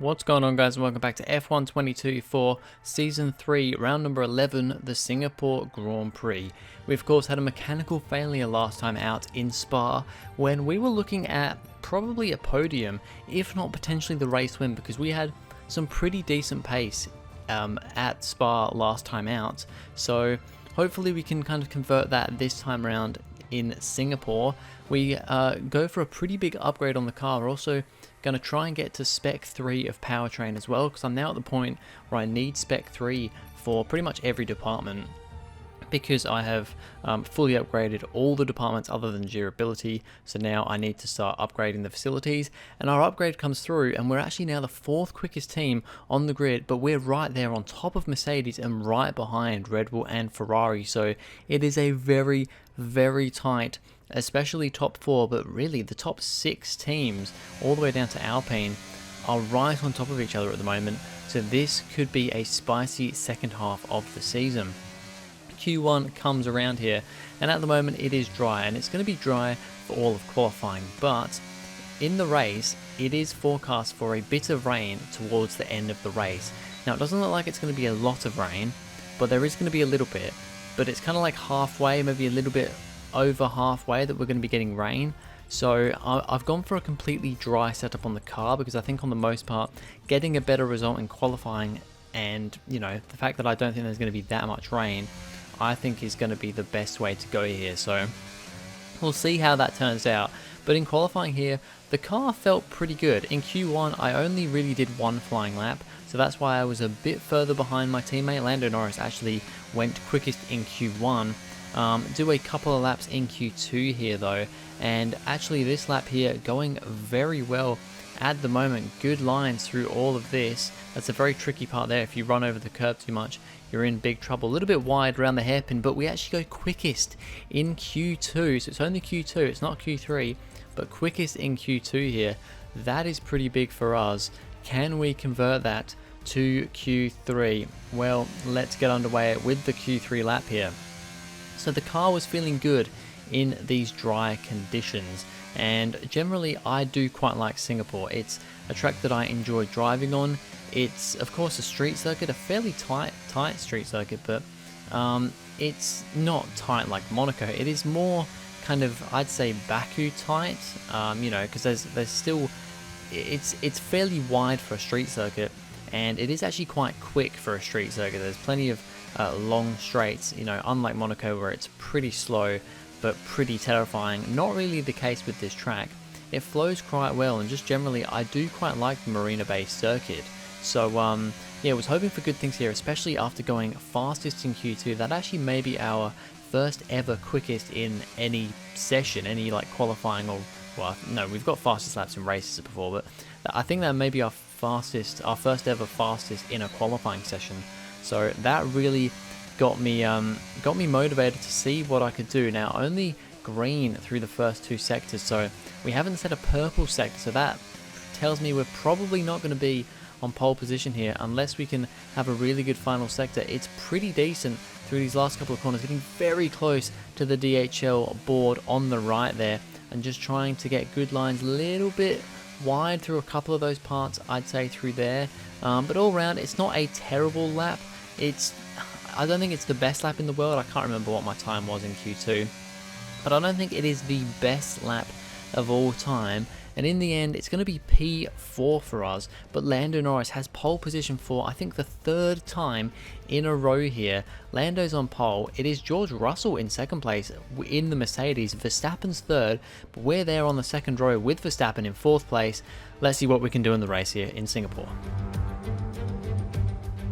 What's going on, guys, and welcome back to F1 22 for Season 3, round number 11, the Singapore Grand Prix. We of course had a mechanical failure last time out in Spa when we were looking at probably a podium, if not potentially the race win, because we had some pretty decent pace at Spa last time out. So hopefully we can kind of convert that this time around in Singapore. We go for a pretty big upgrade on the car. We're also going to try and get to Spec 3 of powertrain as well, because I'm now at the point where I need Spec 3 for pretty much every department, because I have fully upgraded all the departments other than durability. So now I need to start upgrading the facilities, and our upgrade comes through and we're actually now the 4th quickest team on the grid, but we're right there on top of Mercedes and right behind Red Bull and Ferrari. So it is a very, very tight, especially top 4, but really the top 6 teams all the way down to Alpine are right on top of each other at the moment. So this could be a spicy second half of the season. Q1 comes around here, and at the moment it is dry, and it's going to be dry for all of qualifying, but in the race it is forecast for a bit of rain towards the end of the race. Now it doesn't look like it's going to be a lot of rain, but there is going to be a little bit, but it's kind of like halfway, maybe a little bit over halfway, that we're going to be getting rain. So I've gone for a completely dry setup on the car, because I think on the most part getting a better result in qualifying, and you know, the fact that I don't think there's going to be that much rain, I think is going to be the best way to go here. So we'll see how that turns out. But in qualifying here, the car felt pretty good. In Q1 I only really did one flying lap, so that's why I was a bit further behind my teammate. Lando Norris actually went quickest in Q1. Do a couple of laps in Q2 here though, and actually this lap here going very well at the moment. Good lines through all of this. That's a very tricky part there. If you run over the curb too much, you're in big trouble. A little bit wide around the hairpin, but we actually go quickest in Q2, so it's only Q2, it's not Q3, but quickest in Q2 here. That is pretty big for us. Can we convert that to Q3? Well, let's get underway with the Q3 lap here. So the car was feeling good in these dry conditions, and generally I do quite like Singapore. It's a track that I enjoy driving on. It's of course a street circuit, a fairly tight street circuit, but it's not tight like Monaco. It is more kind of, I'd say, Baku tight, you know, because there's still, it's fairly wide for a street circuit, and it is actually quite quick for a street circuit. There's plenty of long straights, you know, unlike Monaco where it's pretty slow but pretty terrifying. Not really the case with this track. It flows quite well, and just generally I do quite like the Marina Bay circuit. So yeah, I was hoping for good things here, especially after going fastest in Q2. That actually may be our first ever quickest in any session, any like qualifying, or well, no, we've got fastest laps in races before, but I think that may be our first ever fastest in a qualifying session. So that really got me motivated to see what I could do. Now only green through the first 2 sectors, so we haven't set a purple sector, so that tells me we're probably not going to be on pole position here unless we can have a really good final sector. It's pretty decent through these last couple of corners, getting very close to the DHL board on the right there, and just trying to get good lines, a little bit wide through a couple of those parts, I'd say, through there. But all around it's not a terrible lap. I don't think it's the best lap in the world. I can't remember what my time was in Q2, but I don't think it is the best lap of all time. And in the end, it's going to be P4 for us, but Lando Norris has pole position for, I think, the 3rd time in a row here. Lando's on pole. It is George Russell in 2nd place in the Mercedes. Verstappen's 3rd, but we're there on the 2nd row with Verstappen in 4th place. Let's see what we can do in the race here in Singapore.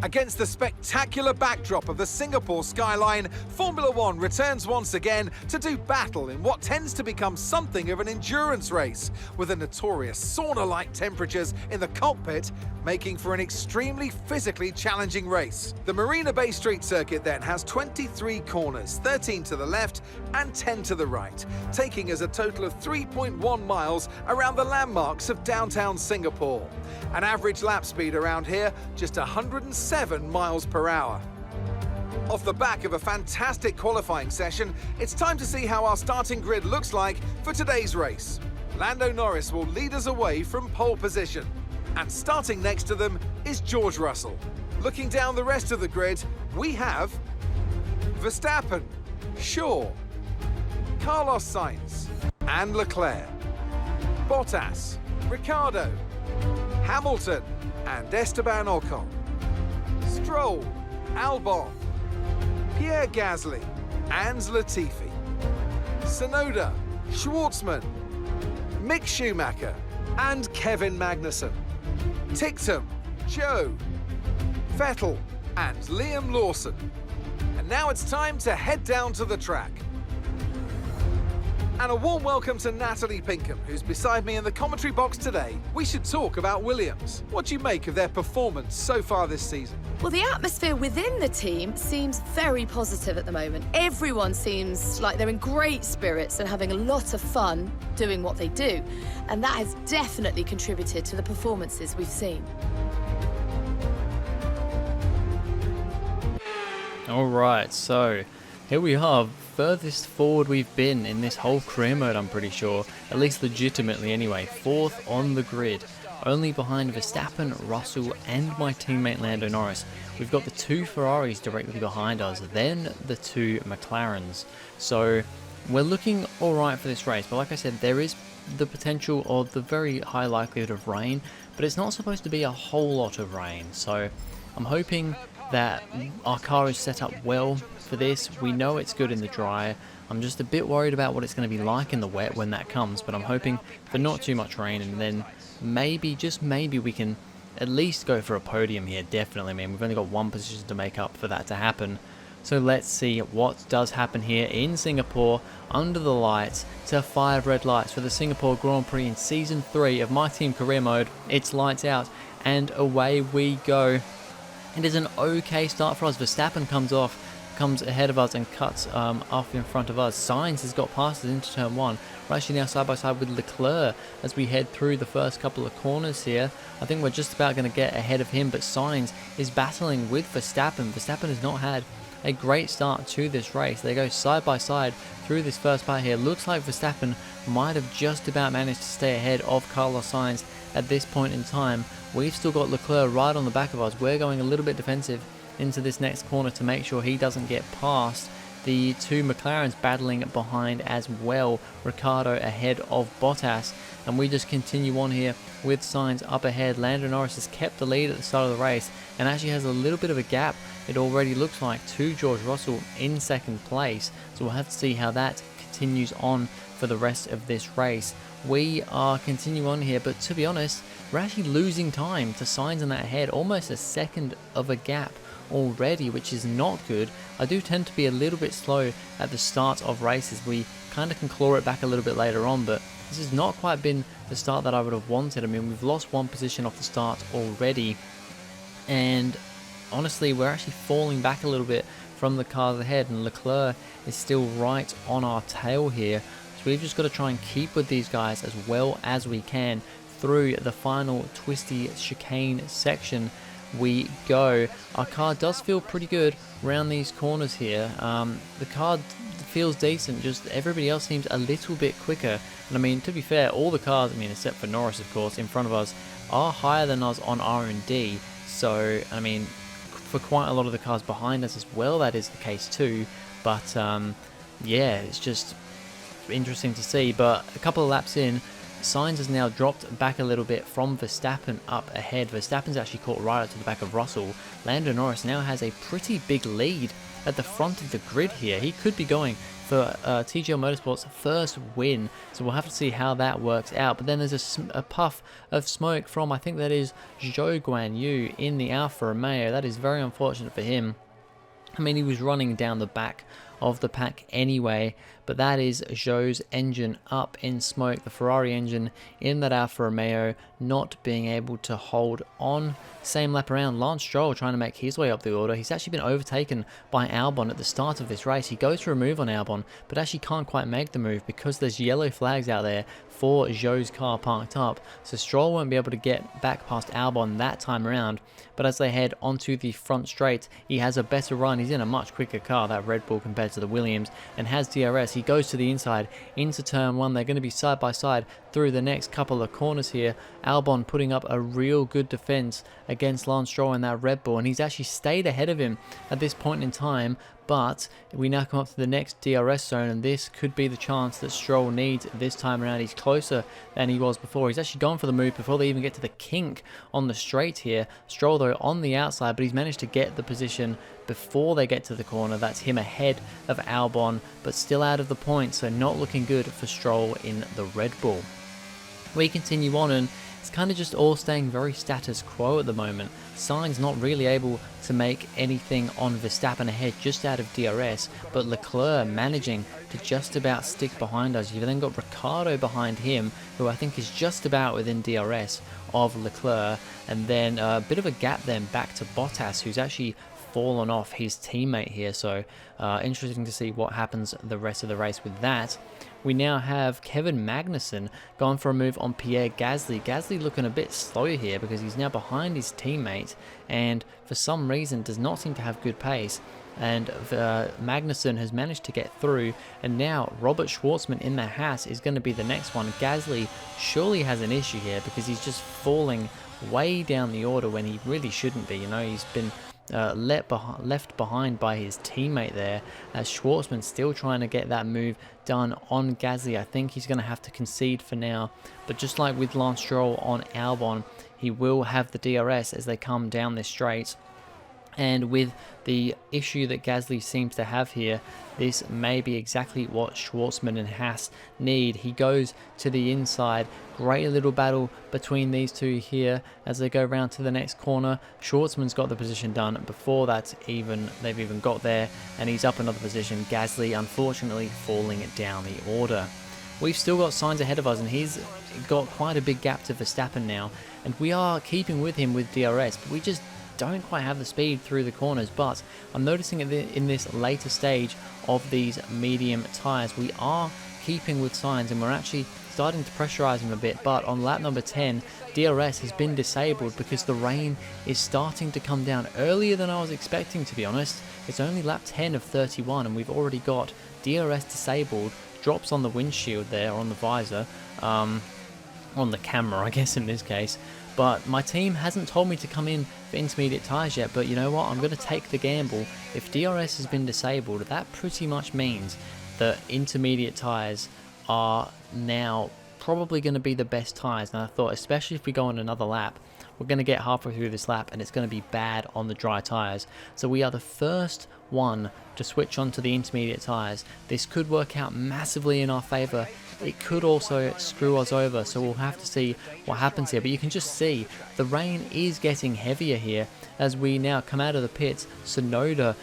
Against the spectacular backdrop of the Singapore skyline, Formula One returns once again to do battle in what tends to become something of an endurance race, with the notorious sauna-like temperatures in the cockpit making for an extremely physically challenging race. The Marina Bay street circuit then has 23 corners, 13 to the left and 10 to the right, taking us a total of 3.1 miles around the landmarks of downtown Singapore. An average lap speed around here, just 107 miles per hour. Off the back of a fantastic qualifying session, it's time to see how our starting grid looks like for today's race. Lando Norris will lead us away from pole position. And starting next to them is George Russell. Looking down the rest of the grid, we have Verstappen, Shaw, Carlos Sainz and Leclerc, Bottas, Ricciardo, Hamilton and Esteban Ocon, Stroll, Albon, Pierre Gasly and Latifi, Tsunoda, Schwartzman, Mick Schumacher and Kevin Magnussen, Ticktum, Joe, Vettel and Liam Lawson. And now it's time to head down to the track. And a warm welcome to Natalie Pinkham, who's beside me in the commentary box today. We should talk about Williams. What do you make of their performance so far this season? Well, the atmosphere within the team seems very positive at the moment. Everyone seems like they're in great spirits and having a lot of fun doing what they do. And that has definitely contributed to the performances we've seen. All right, so here we are, furthest forward we've been in this whole career mode, I'm pretty sure, at least legitimately anyway, 4th on the grid, only behind Verstappen, Russell and my teammate Lando Norris. We've got the 2 Ferraris directly behind us, then the 2 McLarens. So we're looking alright for this race, but like I said, there is the potential of the very high likelihood of rain, but it's not supposed to be a whole lot of rain, so I'm hoping that our car is set up well for this. We know it's good in the dry. I'm just a bit worried about what it's going to be like in the wet when that comes, but I'm hoping for not too much rain, and then maybe, just maybe, we can at least go for a podium here. Definitely, man. We've only got 1 position to make up for that to happen. So let's see what does happen here in Singapore under the lights to 5 red lights for the Singapore Grand Prix in Season 3 of My Team Career Mode. It's lights out and away we go. It is an okay start for us. Verstappen comes ahead of us and cuts off in front of us. Sainz has got past us into turn 1. We're actually now side by side with Leclerc as we head through the first couple of corners here. I think we're just about going to get ahead of him, but Sainz is battling with Verstappen. Verstappen has not had a great start to this race. They go side by side through this first part here. Looks like Verstappen might have just about managed to stay ahead of Carlos Sainz at this point in time. We've still got Leclerc right on the back of us. We're going a little bit defensive into this next corner to make sure he doesn't get past the 2 McLarens battling behind as well. Ricciardo ahead of Bottas, and we just continue on here with Sainz up ahead. Lando Norris has kept the lead at the start of the race and actually has a little bit of a gap, it already looks like, to George Russell in 2nd place. So we'll have to see how that continues on for the rest of this race. We are continuing on here, but to be honest, we're actually losing time to Sainz in that ahead, almost a second of a gap already, which is not good. I do tend to be a little bit slow at the start of races. We kind of can claw it back a little bit later on, but this has not quite been the start that I would have wanted. I mean, we've lost 1 position off the start already, and honestly, we're actually falling back a little bit from the cars ahead, and Leclerc is still right on our tail here. So we've just got to try and keep with these guys as well as we can through the final twisty chicane section we go. Our car does feel pretty good around these corners here. The car feels decent, just everybody else seems a little bit quicker. And I mean, to be fair, all the cars, I mean, except for Norris, of course, in front of us are higher than us on R&D. So, I mean, for quite a lot of the cars behind us as well, that is the case too. But, yeah, it's just interesting to see. But a couple of laps in, Sainz has now dropped back a little bit from Verstappen up ahead. Verstappen's actually caught right up to the back of Russell. Lando Norris now has a pretty big lead at the front of the grid here. He could be going for TGL Motorsport's first win, so we'll have to see how that works out. But then there's a puff of smoke from, I think that is Zhou Guanyu in the Alfa Romeo. That is very unfortunate for him. I mean, he was running down the back of the pack anyway, but that is Zhou's engine up in smoke, the Ferrari engine in that Alfa Romeo not being able to hold on. Same lap around, Lance Stroll trying to make his way up the order. He's actually been overtaken by Albon at the start of this race. He goes for a move on Albon, but actually can't quite make the move because there's yellow flags out there for Zhou's car parked up, so Stroll won't be able to get back past Albon that time around. But as they head onto the front straight, he has a better run. He's in a much quicker car, that Red Bull, compared to the Williams, and has DRS. He goes to the inside into turn 1. They're going to be side by side. through the next couple of corners here. Albon putting up a real good defense against Lance Stroll in that Red Bull, and he's actually stayed ahead of him at this point in time. But we now come up to the next DRS zone, and this could be the chance that Stroll needs this time around. He's closer than he was before. He's actually gone for the move before they even get to the kink on the straight here. Stroll, though, on the outside, but he's managed to get the position before they get to the corner. That's him ahead of Albon, but still out of the point, so not looking good for Stroll in the Red Bull. We continue on, and it's kind of just all staying very status quo at the moment. Sainz not really able to make anything on Verstappen ahead, just out of DRS, but Leclerc managing to just about stick behind us. You've then got Ricciardo behind him, who I think is just about within DRS of Leclerc, and then a bit of a gap then back to Bottas, who's actually fallen off his teammate here, so interesting to see what happens the rest of the race with that. We now have Kevin Magnussen going for a move on Pierre Gasly. Gasly looking a bit slow here because he's now behind his teammate and for some reason does not seem to have good pace. And Magnussen has managed to get through, and now Robert Schwartzman in the Haas is going to be the next one. Gasly surely has an issue here because he's just falling way down the order when he really shouldn't be. You know, he's been left behind by his teammate there, as Schwartzman still trying to get that move done on Gasly. I think he's going to have to concede for now, but just like with Lance Stroll on Albon, he will have the DRS as they come down this straight. And with the issue that Gasly seems to have here, this may be exactly what Schwartzman and Haas need. He goes to the inside. Great little battle between these two here as they go around to the next corner. Schwartzman's got the position done before they've even got there, and he's up another position. Gasly unfortunately falling down the order. We've still got Sainz ahead of us, and he's got quite a big gap to Verstappen now, and we are keeping with him with DRS, but we just don't quite have the speed through the corners. But I'm noticing in this later stage of these medium tyres, we are keeping with Sainz, and we're actually starting to pressurize him a bit. But on lap number 10, DRS has been disabled because the rain is starting to come down earlier than I was expecting, to be honest. It's only lap 10 of 31 and we've already got DRS disabled. Drops on the windshield there, on the visor, on the camera I guess in this case. But my team hasn't told me to come in for intermediate tyres yet, but you know what, I'm going to take the gamble. If DRS has been disabled, that pretty much means that intermediate tyres are now probably going to be the best tyres. And I thought, especially if we go on another lap, we're going to get halfway through this lap and it's going to be bad on the dry tyres. So we are the first one to switch on to the intermediate tyres. This could work out massively in our favour. It could also screw us over, so we'll have to see what happens here. But you can just see the rain is getting heavier here as we now come out of the pits. Tsunoda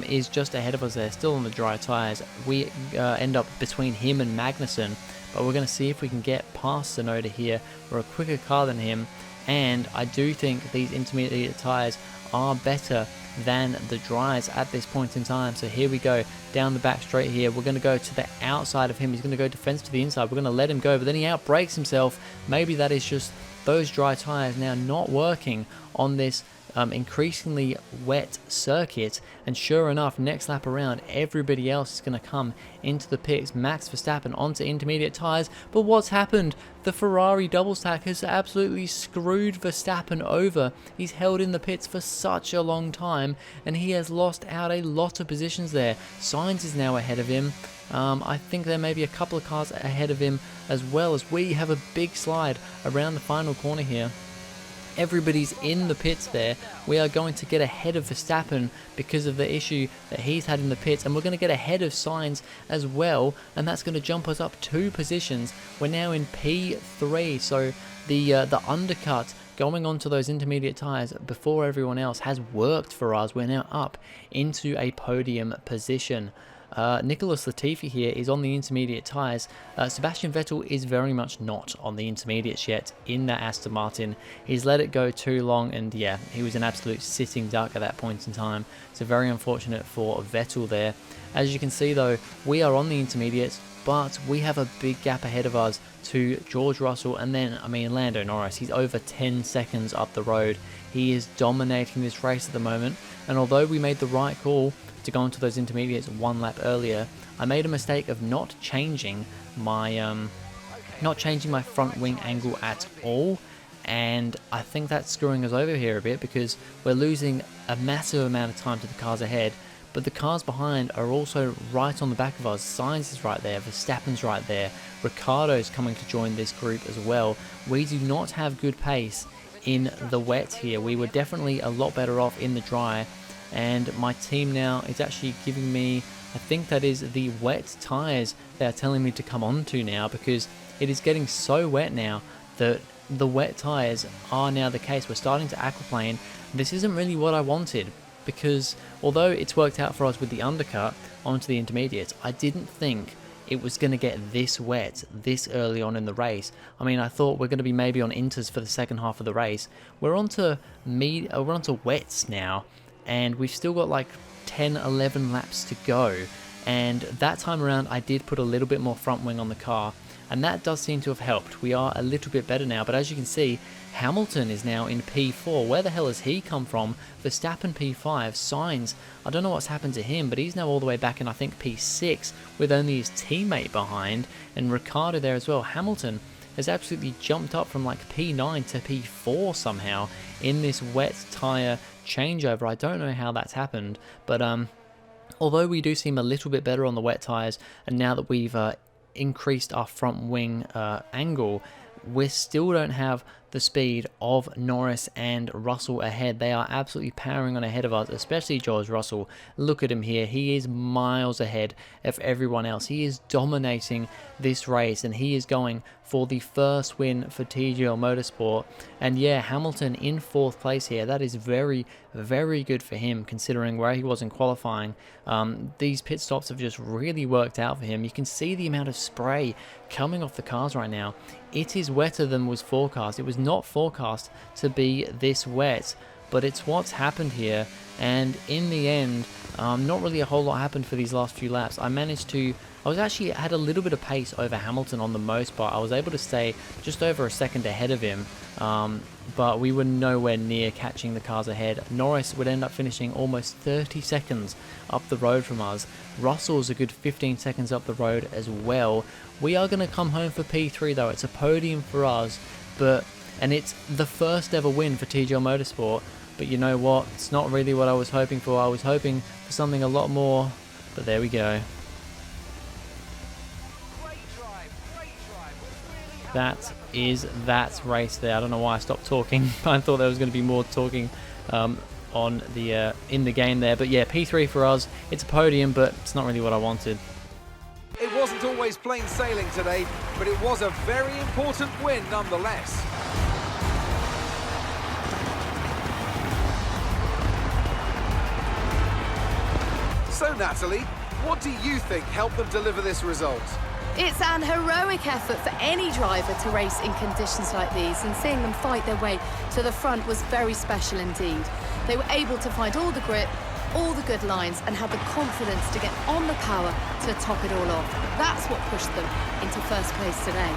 is just ahead of us there, still on the dry tyres. We end up between him and Magnussen, but we're going to see if we can get past Tsunoda here. We're a quicker car than him, and I do think these intermediate tyres are better than the dries at this point in time. So here we go down the back straight here. We're going to go to the outside of him. He's going to go defense to the inside. We're going to let him go, but then he outbrakes himself. Maybe that is just those dry tires now not working on this increasingly wet circuit. And sure enough, next lap around, everybody else is going to come into the pits. Max Verstappen onto intermediate tires. But what's happened? The Ferrari double stack has absolutely screwed Verstappen over. He's held in the pits for such a long time, and he has lost out a lot of positions there. Sainz is now ahead of him. I think there may be a couple of cars ahead of him as well, as we have a big slide around the final corner here. Everybody's in the pits there. We are going to get ahead of Verstappen because of the issue that he's had in the pits, and we're going to get ahead of Sainz as well, and that's going to jump us up 2 positions. We're now in P3, so the undercut going onto those intermediate tyres before everyone else has worked for us. We're now up into a podium position. Nicholas Latifi here is on the intermediate tyres. Sebastian Vettel is very much not on the intermediates yet in that Aston Martin. He's let it go too long, and yeah, he was an absolute sitting duck at that point in time. So very unfortunate for Vettel there. As you can see though, we are on the intermediates, but we have a big gap ahead of us to George Russell, and then, Lando Norris. He's over 10 seconds up the road. He is dominating this race at the moment, and although we made the right call to go into those intermediates 1 lap earlier, I made a mistake of not changing my not changing my front wing angle at all, and I think that's screwing us over here a bit because we're losing a massive amount of time to the cars ahead, but the cars behind are also right on the back of us. Sainz is right there, Verstappen's right there, Ricciardo's coming to join this group as well. We do not have good pace in the wet here. We were definitely a lot better off in the dry, and my team now is actually giving me, I think that is the wet tyres they're telling me to come on to now, because it is getting so wet now that the wet tyres are now the case. We're starting to aquaplane. This isn't really what I wanted, because although it's worked out for us with the undercut onto the intermediates, I didn't think it was going to get this wet this early on in the race. I mean, I thought we're going to be maybe on inters for the second half of the race. We're onto wets now, and we've still got like 10-11 laps to go, and that time around I did put a little bit more front wing on the car, and that does seem to have helped. We are a little bit better now, but as you can see, Hamilton is now in P4. Where the hell has he come from? Verstappen P5, Sainz, I don't know what's happened to him, but he's now all the way back in, I think, P6 with only his teammate behind, and Ricciardo there as well. Hamilton has absolutely jumped up from like P9 to P4 somehow in this wet tyre changeover. I don't know how that's happened, but although we do seem a little bit better on the wet tyres, and now that we've increased our front wing angle, we still don't have the speed of Norris and Russell ahead. They are absolutely powering on ahead of us, especially George Russell. Look at him here. He is miles ahead of everyone else. He is dominating this race, and he is going for the first win for TGL Motorsport. And yeah, Hamilton in 4th place here. That is very, very good for him, considering where he was in qualifying. These pit stops have just really worked out for him. You can see the amount of spray coming off the cars right now. It is wetter than was forecast. It was not forecast to be this wet, but it's what's happened here. And in the end, not really a whole lot happened for these last few laps. I had a little bit of pace over Hamilton on the most part. I was able to stay just over a second ahead of him, but we were nowhere near catching the cars ahead. Norris would end up finishing almost 30 seconds up the road from us. Russell's a good 15 seconds up the road as well. We are going to come home for P3 though. It's a podium for us, and it's the first ever win for TGL Motorsport. But you know what? It's not really what I was hoping for. I was hoping for something a lot more, but there we go. That is that race there. I don't know why I stopped talking. I thought there was going to be more talking on the in the game there. But yeah, P3 for us. It's a podium, but it's not really what I wanted. It wasn't always plain sailing today, but it was a very important win nonetheless. So Natalie, what do you think helped them deliver this result? It's an heroic effort for any driver to race in conditions like these, and seeing them fight their way to the front was very special indeed. They were able to find all the grip, all the good lines, and had the confidence to get on the power to top it all off. That's what pushed them into first place today.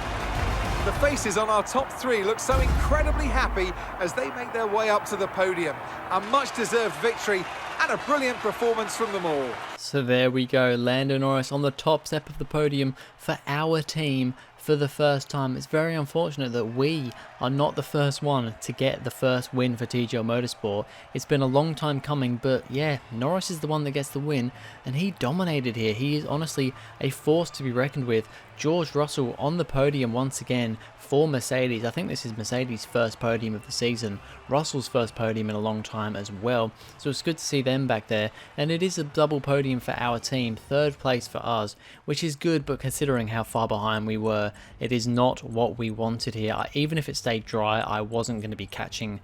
The faces on our top 3 look so incredibly happy as they make their way up to the podium. A much-deserved victory and a brilliant performance from them all. So there we go, Lando Norris on the top step of the podium for our team for the first time. It's very unfortunate that we are not the first one to get the first win for TGL Motorsport. It's been a long time coming, but yeah, Norris is the one that gets the win, and he dominated here. He is honestly a force to be reckoned with. George Russell on the podium once again for Mercedes. I think this is Mercedes' first podium of the season. Russell's first podium in a long time as well. So it's good to see them back there. And it is a double podium for our team. 3rd place for us, which is good, but considering how far behind we were, it is not what we wanted here. Even if it stayed dry, I wasn't going to be catching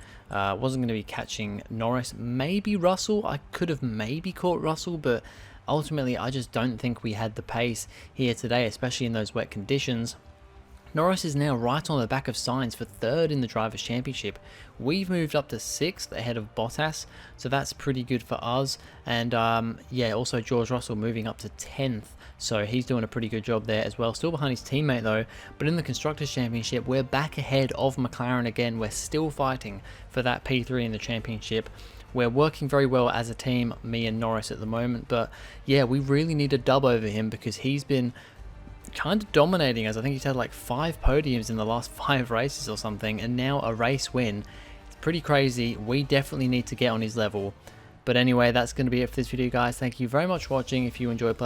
Norris. Maybe Russell. I could have maybe caught Russell, but ultimately I just don't think we had the pace here today, especially in those wet conditions. Norris is now right on the back of Sainz for 3rd in the Drivers' Championship. We've moved up to 6th ahead of Bottas, so that's pretty good for us. And yeah, also George Russell moving up to 10th, so he's doing a pretty good job there as well. Still behind his teammate though, but in the Constructors' Championship, we're back ahead of McLaren again. We're still fighting for that P3 in the championship. We're working very well as a team, me and Norris at the moment, but yeah, we really need a dub over him because he's been kind of dominating us. I think he's had like 5 podiums in the last 5 races or something, and now a race win. It's pretty crazy. We definitely need to get on his level. But anyway, that's going to be it for this video, guys. Thank you very much for watching. If you enjoyed,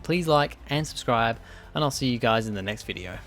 please like and subscribe, and I'll see you guys in the next video.